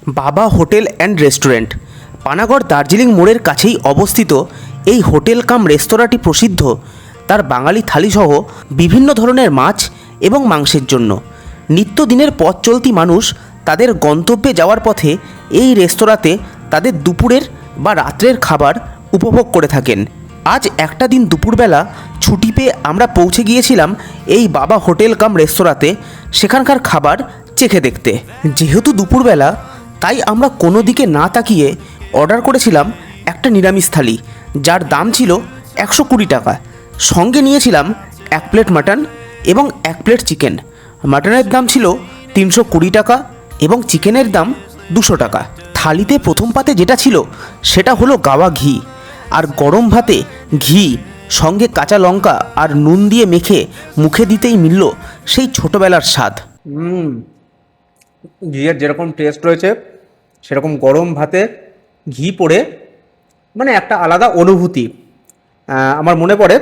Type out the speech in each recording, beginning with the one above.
বাবা hotel and restaurant. Panagarh Darjeeling মোড়ের কাছেই অবস্থিত এই হোটেল কাম রেস্তোরাঁটি প্রসিদ্ধ তার বাঙালি থালিসহ বিভিন্ন ধরনের মাছ এবং মাংসের জন্য। নিত্যদিনের পথ চলতি মানুষ তাদের গন্তব্যে যাওয়ার পথে এই রেস্তোরাঁতে তাদের দুপুরের বা রাত্রের খাবার উপভোগ করে থাকেন। আজ একটা দিন দুপুরবেলা ছুটি পেয়ে আমরা পৌঁছে গিয়েছিলাম এই বাবা হোটেল কাম রেস্তোরাঁতে সেখানকার খাবার চেখে দেখতে। যেহেতু দুপুরবেলা, তাই আমরা কোনো দিকে না তাকিয়ে অর্ডার করেছিলাম একটা নিরামিষ থালি, যার দাম ছিল 120 টাকা। সঙ্গে নিয়েছিলাম 1 প্লেট মাটন এবং 1 প্লেট চিকেন। মাটনের দাম ছিল 320 টাকা এবং চিকেনের দাম 200 টাকা। থালিতে প্রথম পাতে যেটা ছিল সেটা হলো গাওয়া ঘি, আর গরম ভাতে ঘি সঙ্গে কাঁচা লঙ্কা আর নুন দিয়ে মেখে মুখে দিতেই মিলল সেই ছোটোবেলার স্বাদ। ঘিয়ের যেরকম টেস্ট রয়েছে সেরকম গরম ভাতে ঘি পড়ে মানে একটা আলাদা অনুভূতি। আমার মনে পড়ে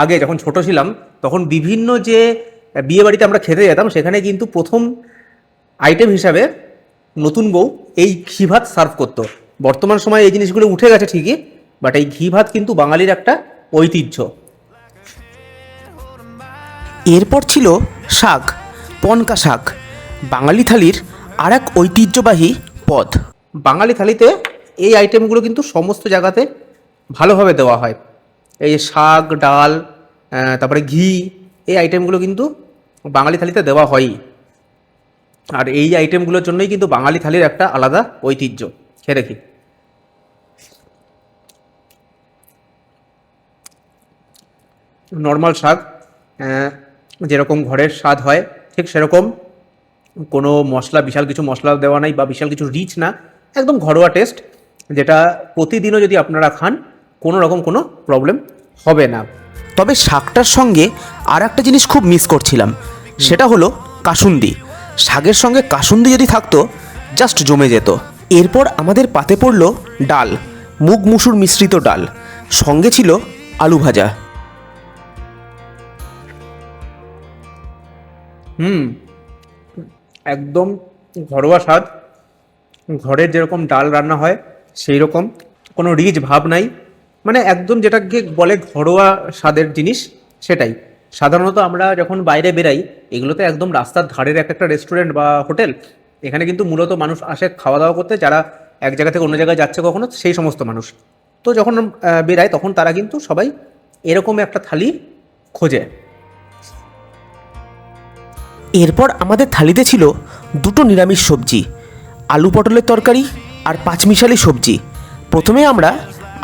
আগে যখন ছোট ছিলাম তখন বিভিন্ন যে বিয়ে বাড়িতে আমরা খেতে যেতাম সেখানে কিন্তু প্রথম আইটেম হিসাবে নতুন বউ এই ঘি ভাত সার্ভ করতো। বর্তমান সময়ে এই জিনিসগুলো উঠে গেছে ঠিকই, বাট এই ঘি ভাত কিন্তু বাঙালির একটা ঐতিহ্য। এরপর ছিল শাক, পনকা শাক, বাঙালি থালির আর এক ঐতিহ্যবাহী পদ। বাঙালি থালিতে এই আইটেমগুলো কিন্তু সমস্ত জায়গাতে ভালোভাবে দেওয়া হয়। এই যে শাক, ডাল, তারপরে ঘি, এই আইটেমগুলো কিন্তু বাঙালি থালিতে দেওয়া হয়ই। আর এই আইটেমগুলোর জন্যই কিন্তু বাঙালি থালির একটা আলাদা ঐতিহ্য। খেয়ে দেখি। নর্মাল শাক, যেরকম ঘরের স্বাদ হয় ঠিক সেরকম, কোনো মশলা, বিশাল কিছু মশলা দেওয়া নাই বা বিশাল কিছু রিচ না, একদম ঘরোয়া টেস্ট, যেটা প্রতিদিনও যদি আপনারা খান কোনো রকম কোনো প্রবলেম হবে না। তবে শাকটার সঙ্গে আর একটা জিনিস খুব মিস করছিলাম, সেটা হলো কাসুন্দি। শাকের সঙ্গে কাসুন্দি যদি থাকতো জাস্ট জমে যেত। এরপর আমাদের পাতে পড়লো ডাল, মুগ মুসুর মিশ্রিত ডাল, সঙ্গে ছিল আলু ভাজা। একদম ঘরোয়া স্বাদ, ঘরের যেরকম ডাল রান্না হয় সেই রকম, কোনো রিচ ভাব নাই, মানে একদম যেটাকে বলে ঘরোয়া স্বাদের জিনিস সেটাই। সাধারণত আমরা যখন বাইরে বেরাই এগুলোতে একদম রাস্তার ধারের একটা রেস্টুরেন্ট বা হোটেল, এখানে কিন্তু মূলত মানুষ আসে খাওয়া দাওয়া করতে, যারা এক জায়গা থেকে অন্য জায়গায় যাচ্ছে কখনো, সেই সমস্ত মানুষ। তো যখন বেরায় তখন তারা কিন্তু সবাই এরকম একটা থালি খোঁজে। এরপর আমাদের থালিতে ছিল 2টো নিরামিষ সবজি, আলু পটলের তরকারি আর পাঁচমিশালি সবজি। প্রথমে আমরা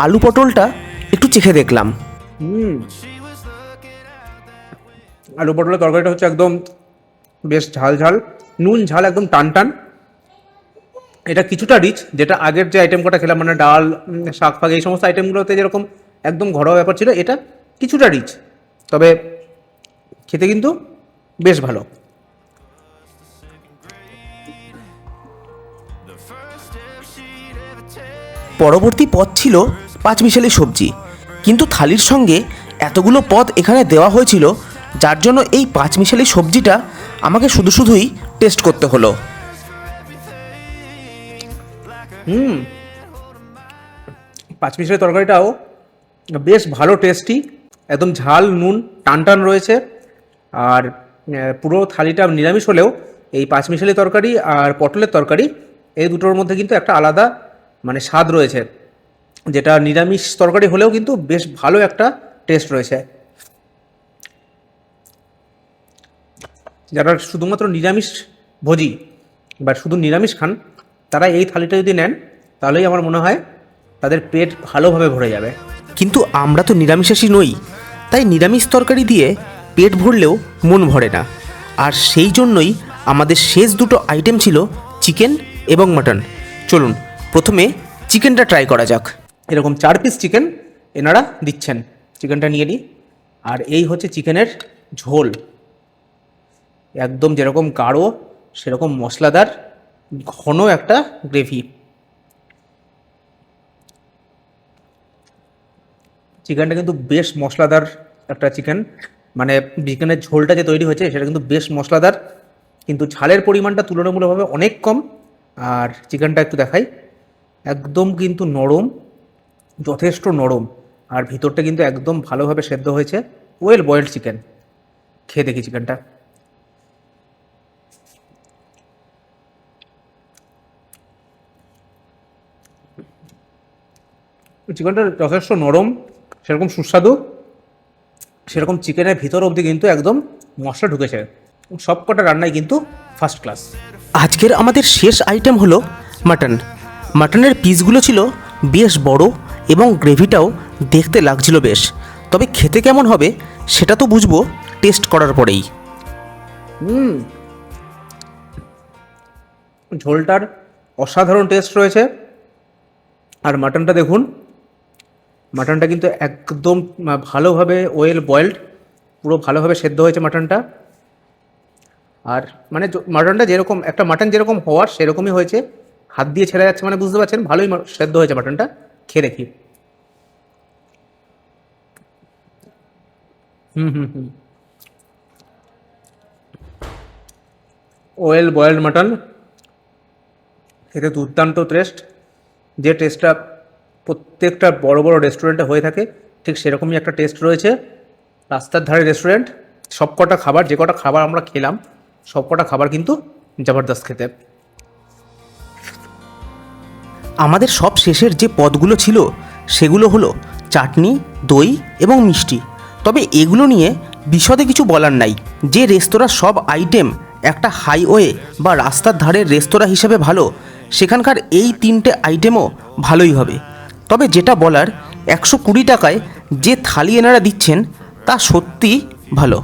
আলু পটলটা একটু চেখে দেখলাম। আলু পটলের তরকারিটা হচ্ছে একদম বেশ ঝাল ঝাল, নুন ঝাল, একদম টান টান। এটা কিছুটা রিচ, যেটা আগের যে আইটেম কটা খেলাম মানে ডাল, শাক ফাক, এই সমস্ত আইটেমগুলোতে যেরকম একদম ঘরোয়া ব্যাপার ছিল, এটা কিছুটা রিচ, তবে খেতে কিন্তু বেশ ভালো। পরবর্তী পদ ছিল পাঁচমিশালি সবজি, কিন্তু থালির সঙ্গে এতগুলো পদ এখানে দেওয়া হয়েছিল, যার জন্য এই পাঁচমিশালি সবজিটা আমাকে শুধুই টেস্ট করতে হলো। পাঁচমিশালি তরকারিটাও বেশ ভালো টেস্টি, একদম ঝাল নুন টান টান রয়েছে। আর পুরো থালিটা নিরামিষ হলেও এই পাঁচমিশালি তরকারি আর পটলের তরকারি, এই দুটোর মধ্যে কিন্তু একটা আলাদা মানে স্বাদ রয়েছে, যেটা নিরামিষ তরকারি হলেও কিন্তু বেশ ভালো একটা টেস্ট রয়েছে। যারা শুধুমাত্র নিরামিষ ভোজি বা শুধু নিরামিষ খান, তারা এই থালিটা যদি নেন তাহলেই আমার মনে হয় তাদের পেট ভালোভাবে ভরে যাবে। কিন্তু আমরা তো নিরামিষাশী নই, তাই নিরামিষ তরকারি দিয়ে পেট ভরলেও মন ভরে না। আর সেই জন্যই আমাদের শেষ 2টো আইটেম ছিল চিকেন এবং মাটন। চলুন প্রথমে চিকেনটা ট্রাই করা যাক। এরকম 4 পিস চিকেন এনারা দিচ্ছেন, চিকেনটা নিয়ে নিই। আর এই হচ্ছে চিকেনের ঝোল, একদম যেরকম গাঢ় সেরকম মশলাদার ঘন একটা গ্রেভি। চিকেনটা কিন্তু বেশ মশলাদার একটা চিকেন, মানে চিকেনের ঝোলটা যে তৈরি হয়েছে সেটা কিন্তু বেশ মশলাদার, কিন্তু ঝালের পরিমাণটা তুলনামূলকভাবে অনেক কম। আর চিকেনটা একটু দেখাই, একদম কিন্তু নরম, যথেষ্ট নরম, আর ভিতরটা কিন্তু একদম ভালোভাবে সেদ্ধ হয়েছে। Well boiled chicken. খেয়ে দেখি চিকেনটা। চিকেনটা যথেষ্ট নরম, সেরকম সুস্বাদু, সেরকম চিকেনের ভিতর অবধি কিন্তু একদম মশলা ঢুকেছে। সব কটা রান্নাই কিন্তু ফার্স্ট ক্লাস। আজকের আমাদের শেষ আইটেম হলো মাটন। মাটনের পিসগুলো ছিল বেশ বড় এবং গ্রেভিটাও দেখতে লাগছিল বেশ। তবে খেতে কেমন হবে সেটা তো বুঝবো টেস্ট করার পরেই। ঝোলটার অসাধারণ টেস্ট রয়েছে। আর মাটনটা দেখুন, মাটনটা কিন্তু একদম ভালোভাবে ওয়েল বয়েলড, পুরো ভালোভাবে সেদ্ধ হয়েছে মাটনটা। আর মানে মাটনটা যেরকম একটা মাটন যেরকম হওয়ার সেরকমই হয়েছে। হাত দিয়ে ছেড়ে যাচ্ছে মানে বুঝতে পারছেন ভালোই সেদ্ধ হয়েছে মাটনটা। খেয়ে দেখি। ওয়েল বয়েলড মাটন, খেতে দুর্দান্ত টেস্ট। যে টেস্টটা প্রত্যেকটা বড় বড় রেস্টুরেন্টে হয়ে থাকে ঠিক সেরকমই একটা টেস্ট রয়েছে। রাস্তার ধারে রেস্টুরেন্ট, সব কটা খাবার, যে কটা খাবার আমরা খেলাম সব কটা খাবার কিন্তু জবরদস্ত খেতে। আমাদের সব শেষের যে পদগুলো ছিল সেগুলো হলো চাটনি, দই এবং মিষ্টি। তবে এগুলো নিয়ে বিশদে কিছু বলার নাই। যে রেস্তোরাঁর সব আইটেম একটা হাইওয়ে বা রাস্তার ধারের রেস্তোরাঁ হিসেবে ভালো, সেখানকার এই 3টে আইটেমও ভালোই হবে। তবে যেটা বলার, 120 টাকায় যে থালি এনারা দিচ্ছেন তা সত্যিই ভালো।